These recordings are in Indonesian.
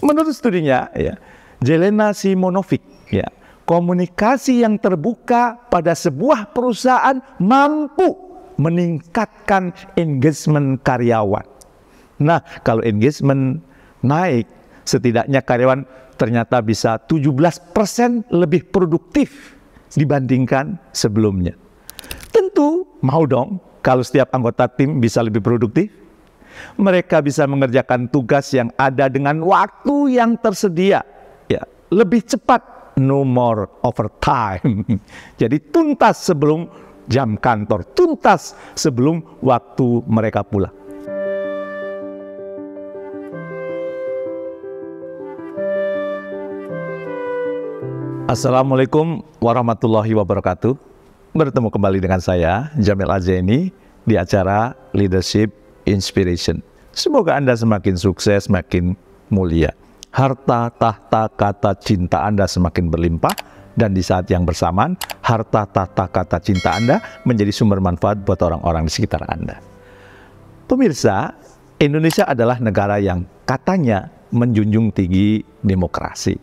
Menurut studinya, ya, Jelena Simonovic, ya, komunikasi yang terbuka pada sebuah perusahaan mampu meningkatkan engagement karyawan. Nah, kalau engagement naik, setidaknya karyawan ternyata bisa 17% lebih produktif dibandingkan sebelumnya. Tentu mau dong kalau setiap anggota tim bisa lebih produktif. Mereka bisa mengerjakan tugas yang ada dengan waktu yang tersedia, ya, lebih cepat, no more overtime. Jadi tuntas sebelum jam kantor, tuntas sebelum waktu mereka pulang. Assalamualaikum warahmatullahi wabarakatuh. Bertemu kembali dengan saya, Jamil Azeni, di acara Leadership Inspiration. Semoga Anda semakin sukses, semakin mulia. Harta, tahta, kata cinta Anda semakin berlimpah, dan di saat yang bersamaan, harta, tahta, kata cinta Anda menjadi sumber manfaat buat orang-orang di sekitar Anda. Pemirsa, Indonesia adalah negara yang katanya menjunjung tinggi demokrasi.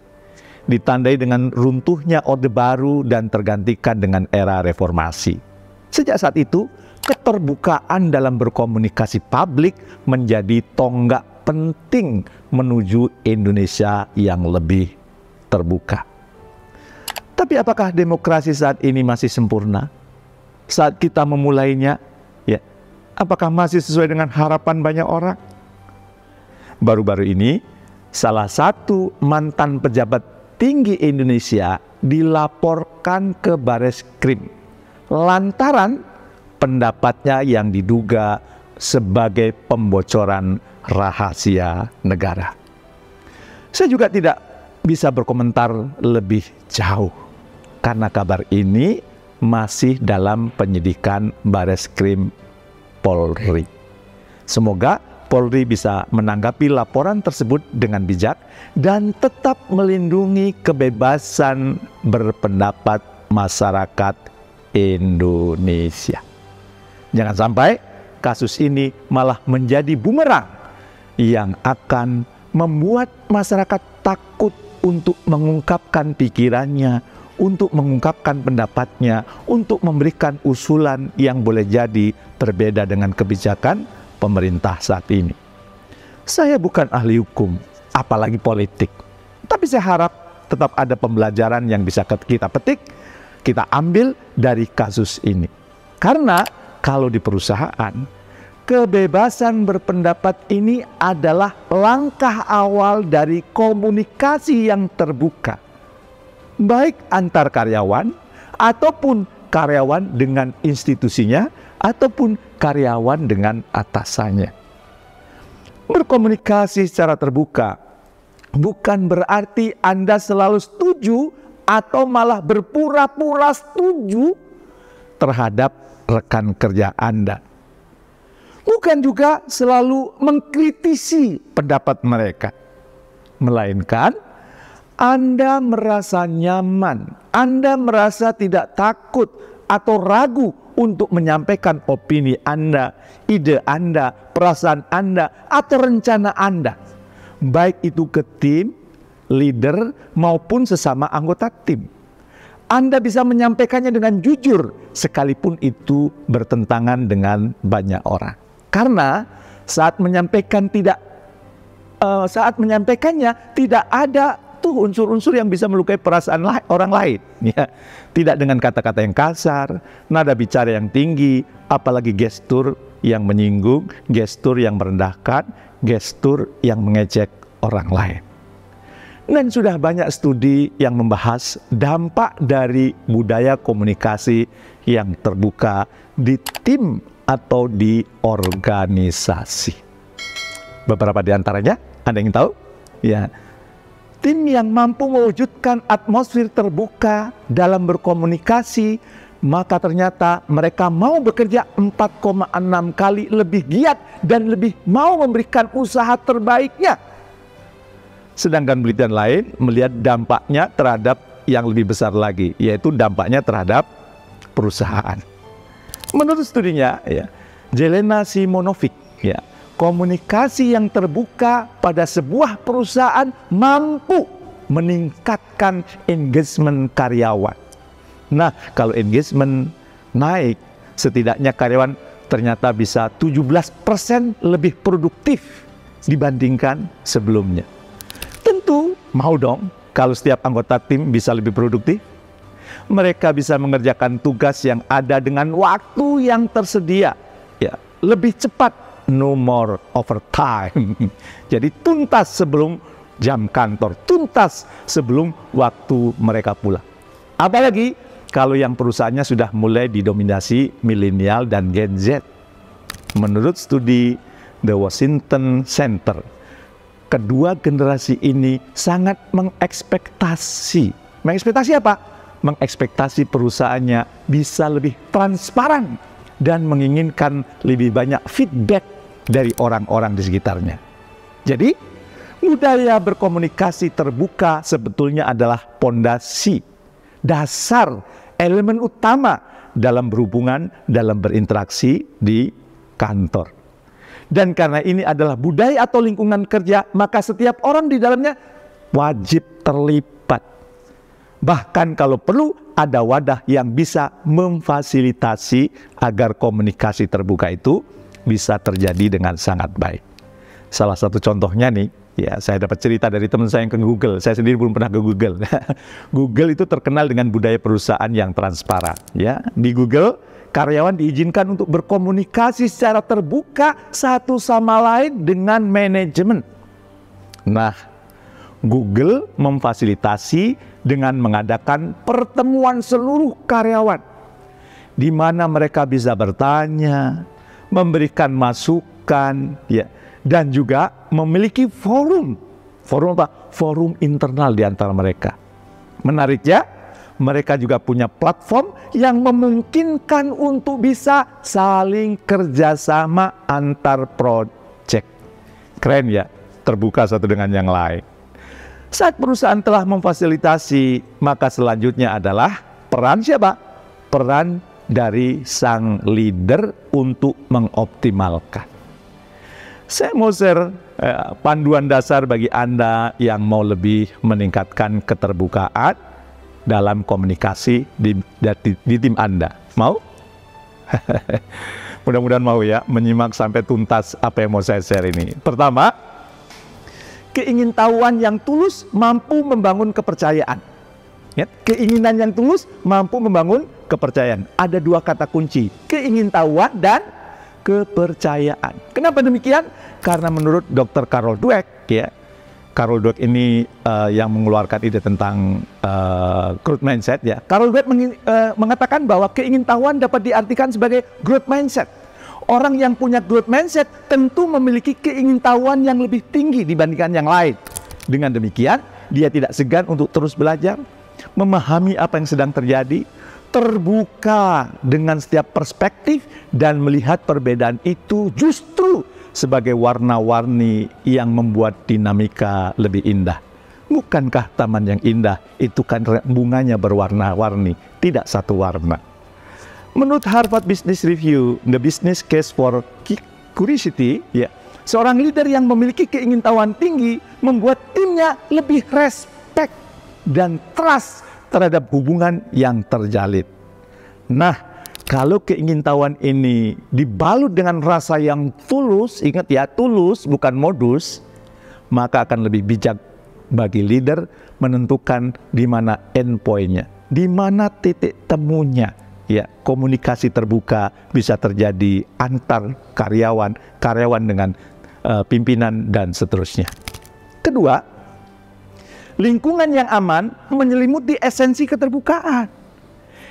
Ditandai dengan runtuhnya Orde Baru dan tergantikan dengan era reformasi. Sejak saat itu, keterbukaan dalam berkomunikasi publik menjadi tonggak penting menuju Indonesia yang lebih terbuka. Tapi apakah demokrasi saat ini masih sempurna? Saat kita memulainya, ya, apakah masih sesuai dengan harapan banyak orang? Baru-baru ini, salah satu mantan pejabat tinggi Indonesia dilaporkan ke Bareskrim lantaran pendapatnya yang diduga sebagai pembocoran rahasia negara. Saya juga tidak bisa berkomentar lebih jauh karena kabar ini masih dalam penyidikan Bareskrim Polri. Semoga Polri bisa menanggapi laporan tersebut dengan bijak dan tetap melindungi kebebasan berpendapat masyarakat Indonesia. Jangan sampai kasus ini malah menjadi bumerang yang akan membuat masyarakat takut untuk mengungkapkan pikirannya, untuk mengungkapkan pendapatnya, untuk memberikan usulan yang boleh jadi berbeda dengan kebijakan pemerintah saat ini. Saya bukan ahli hukum, apalagi politik. Tapi saya harap tetap ada pembelajaran yang bisa kita petik, kita ambil dari kasus ini. Karena kalau di perusahaan, kebebasan berpendapat ini adalah langkah awal dari komunikasi yang terbuka. Baik antar karyawan, ataupun karyawan dengan institusinya, ataupun karyawan dengan atasannya. Berkomunikasi secara terbuka bukan berarti Anda selalu setuju atau malah berpura-pura setuju terhadap rekan kerja Anda. Bukan juga selalu mengkritisi pendapat mereka. Melainkan Anda merasa nyaman, Anda merasa tidak takut atau ragu untuk menyampaikan opini Anda, ide Anda, perasaan Anda, atau rencana Anda. Baik itu ke tim, leader, maupun sesama anggota tim. Anda bisa menyampaikannya dengan jujur, sekalipun itu bertentangan dengan banyak orang. Karena saat menyampaikannya tidak ada unsur-unsur yang bisa melukai perasaan orang lain, ya. Tidak dengan kata-kata yang kasar, nada bicara yang tinggi, apalagi gestur yang menyinggung, gestur yang merendahkan, gestur yang mengejek orang lain. Dan sudah banyak studi yang membahas dampak dari budaya komunikasi yang terbuka di tim atau di organisasi. Beberapa di antaranya, Anda ingin tahu? Ya. Tim yang mampu mewujudkan atmosfer terbuka dalam berkomunikasi, maka ternyata mereka mau bekerja 4,6 kali lebih giat dan lebih mau memberikan usaha terbaiknya. Sedangkan penelitian lain melihat dampaknya terhadap yang lebih besar lagi, yaitu dampaknya terhadap perusahaan. Menurut studinya, ya, Jelena Simonovic, ya, Komunikasi yang terbuka pada sebuah perusahaan mampu meningkatkan engagement karyawan. Nah, kalau engagement naik, setidaknya karyawan ternyata bisa 17% lebih produktif dibandingkan sebelumnya. Tentu mau dong kalau setiap anggota tim bisa lebih produktif. Mereka bisa mengerjakan tugas yang ada dengan waktu yang tersedia, ya, lebih cepat, no more overtime. Jadi tuntas sebelum jam kantor, tuntas sebelum waktu mereka pulang. Apalagi kalau yang perusahaannya sudah mulai didominasi milenial dan Gen Z. Menurut studi The Washington Center, kedua generasi ini sangat mengekspektasi apa? Mengekspektasi perusahaannya bisa lebih transparan dan menginginkan lebih banyak feedback dari orang-orang di sekitarnya. Jadi, budaya berkomunikasi terbuka sebetulnya adalah pondasi, dasar, elemen utama dalam berhubungan, dalam berinteraksi di kantor. Dan karena ini adalah budaya atau lingkungan kerja, maka setiap orang di dalamnya wajib terlibat. Bahkan kalau perlu ada wadah yang bisa memfasilitasi agar komunikasi terbuka itu bisa terjadi dengan sangat baik. Salah satu contohnya nih, ya saya dapat cerita dari teman saya yang ke Google. Saya sendiri belum pernah ke Google. Google itu terkenal dengan budaya perusahaan yang transparan. Ya, di Google karyawan diizinkan untuk berkomunikasi secara terbuka satu sama lain dengan manajemen. Nah, Google memfasilitasi dengan mengadakan pertemuan seluruh karyawan, di mana mereka bisa bertanya, memberikan masukan, ya, dan juga memiliki forum apa? Forum internal di antara mereka. Menariknya, mereka juga punya platform yang memungkinkan untuk bisa saling kerjasama antar project. Keren ya, terbuka satu dengan yang lain. Saat perusahaan telah memfasilitasi, maka selanjutnya adalah peran siapa? Peran dari sang leader untuk mengoptimalkan. Saya mau share panduan dasar bagi Anda yang mau lebih meningkatkan keterbukaan dalam komunikasi di tim Anda. Mau? Mudah-mudahan mau ya menyimak sampai tuntas apa yang mau saya share ini. Pertama, keingintahuan yang tulus mampu membangun kepercayaan. Ya, keinginan yang tulus mampu membangun kepercayaan. Ada dua kata kunci, keingintahuan dan kepercayaan. Kenapa demikian? Karena menurut Dr. Carol Dweck, ya, Carol Dweck ini yang mengeluarkan ide tentang growth mindset. Ya, Carol Dweck mengatakan bahwa keingintahuan dapat diartikan sebagai growth mindset. Orang yang punya growth mindset tentu memiliki keingintahuan yang lebih tinggi dibandingkan yang lain. Dengan demikian, dia tidak segan untuk terus belajar, memahami apa yang sedang terjadi, terbuka dengan setiap perspektif, dan melihat perbedaan itu justru sebagai warna-warni yang membuat dinamika lebih indah. Bukankah taman yang indah itu kan bunganya berwarna-warni, tidak satu warna? Menurut Harvard Business Review, The Business Case for Curiosity, ya, seorang leader yang memiliki keingintahuan tinggi membuat timnya lebih respect dan trust terhadap hubungan yang terjalin. Nah, kalau keingintahuan ini dibalut dengan rasa yang tulus, ingat ya, tulus bukan modus, maka akan lebih bijak bagi leader menentukan di mana endpoint-nya, di mana titik temunya. Ya, komunikasi terbuka bisa terjadi antar karyawan, karyawan dengan pimpinan dan seterusnya. Kedua, lingkungan yang aman menyelimuti esensi keterbukaan.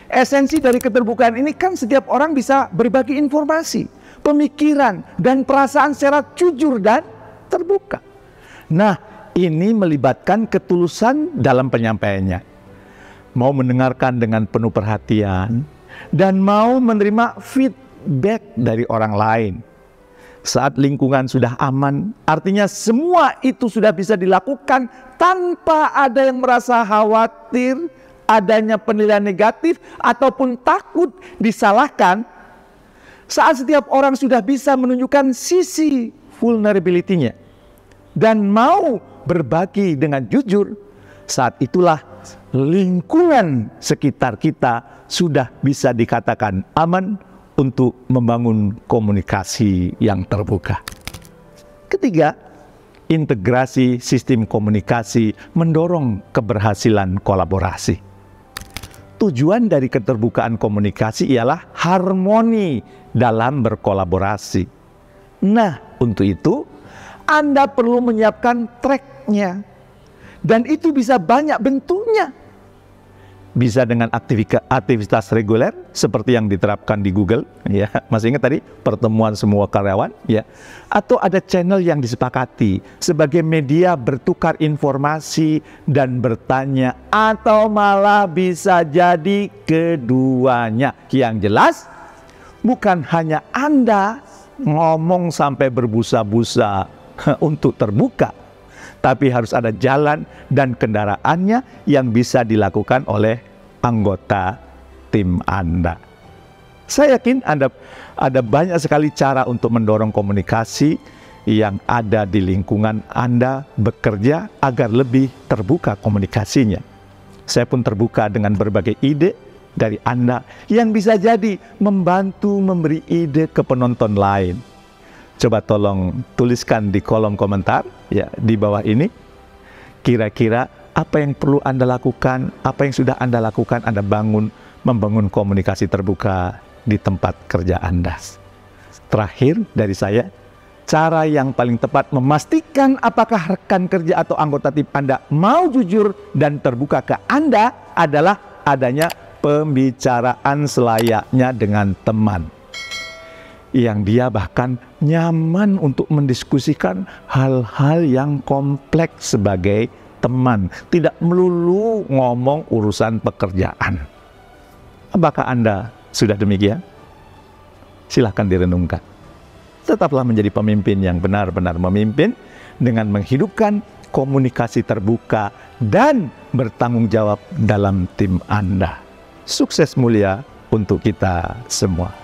Esensi dari keterbukaan ini kan setiap orang bisa berbagi informasi, pemikiran, dan perasaan secara jujur dan terbuka. Nah, ini melibatkan ketulusan dalam penyampaiannya. Mau mendengarkan dengan penuh perhatian, dan mau menerima feedback dari orang lain. Saat lingkungan sudah aman, artinya semua itu sudah bisa dilakukan tanpa ada yang merasa khawatir, adanya penilaian negatif, ataupun takut disalahkan. Saat setiap orang sudah bisa menunjukkan sisi vulnerability-nya dan mau berbagi dengan jujur, saat itulah lingkungan sekitar kita sudah bisa dikatakan aman untuk membangun komunikasi yang terbuka. Ketiga, integrasi sistem komunikasi mendorong keberhasilan kolaborasi. Tujuan dari keterbukaan komunikasi ialah harmoni dalam berkolaborasi. Nah, untuk itu Anda perlu menyiapkan track-nya. Dan itu bisa banyak bentuknya. Bisa dengan aktivitas reguler seperti yang diterapkan di Google, ya. Masih ingat tadi pertemuan semua karyawan, ya. Atau ada channel yang disepakati sebagai media bertukar informasi dan bertanya, atau malah bisa jadi keduanya. Yang jelas bukan hanya Anda ngomong sampai berbusa-busa untuk terbuka, tapi harus ada jalan dan kendaraannya yang bisa dilakukan oleh anggota tim Anda. Saya yakin ada banyak sekali cara untuk mendorong komunikasi yang ada di lingkungan Anda bekerja agar lebih terbuka komunikasinya. Saya pun terbuka dengan berbagai ide dari Anda yang bisa jadi membantu memberi ide ke penonton lain. Coba tolong tuliskan di kolom komentar ya di bawah ini. Kira-kira apa yang perlu Anda lakukan, apa yang sudah Anda lakukan, Anda membangun komunikasi terbuka di tempat kerja Anda. Terakhir dari saya, cara yang paling tepat memastikan apakah rekan kerja atau anggota tim Anda mau jujur dan terbuka ke Anda adalah adanya pembicaraan selayaknya dengan teman, yang dia bahkan nyaman untuk mendiskusikan hal-hal yang kompleks sebagai teman, tidak melulu ngomong urusan pekerjaan. Apakah Anda sudah demikian? Silahkan direnungkan. Tetaplah menjadi pemimpin yang benar-benar memimpin dengan menghidupkan komunikasi terbuka dan bertanggung jawab dalam tim Anda. Sukses mulia untuk kita semua.